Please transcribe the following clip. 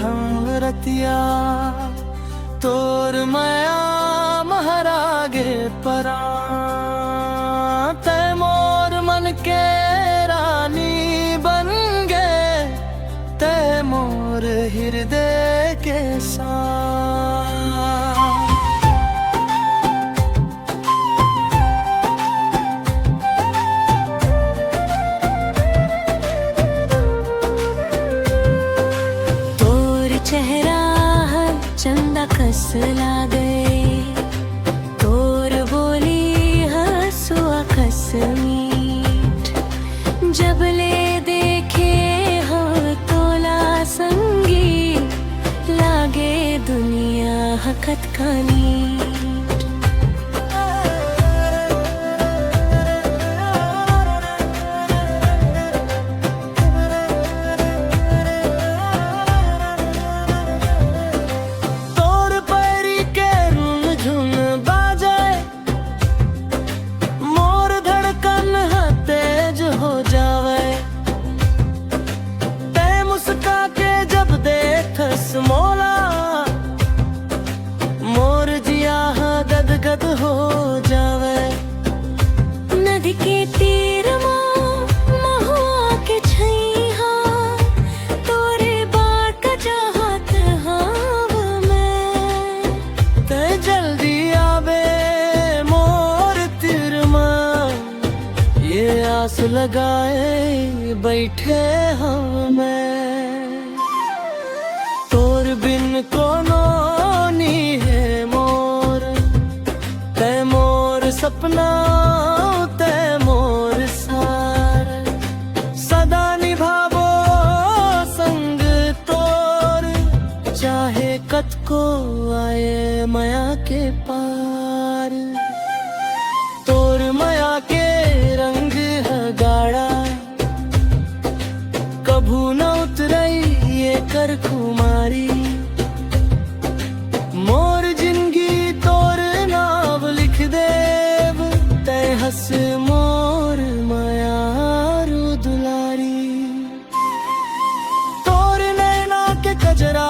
संग रतिया तोर मया महारागे परा तै मोर मन के रानी बन गए तै मोर हृदय के साथ। चेहरा चंदा कस लागे तोर बोली हंसुआ कस मीठ जब ले देखे हो तोला संगीत लागे दुनिया हकत खानी। मोला मोर जिया गदगद हो जावे नदी के तीर महुआ के छैहा तोरे बाट चाहत हाव मैं ते जल्दी आवे मोर तिरमा ये आस लगाए बैठे हम मैं तोर बिन कोनो नी है मोर तै मोर सपना तै मोर सार सदा निभावो संग तोर चाहे कत को आए माया के पार तोर माया के रंग है गाढ़ा कभू न उतरई ये कर कुमारी मोर जिंदगी तोर नाव लिख देव तै हस मोर मायारू दुलारी तोर नैना के कजरा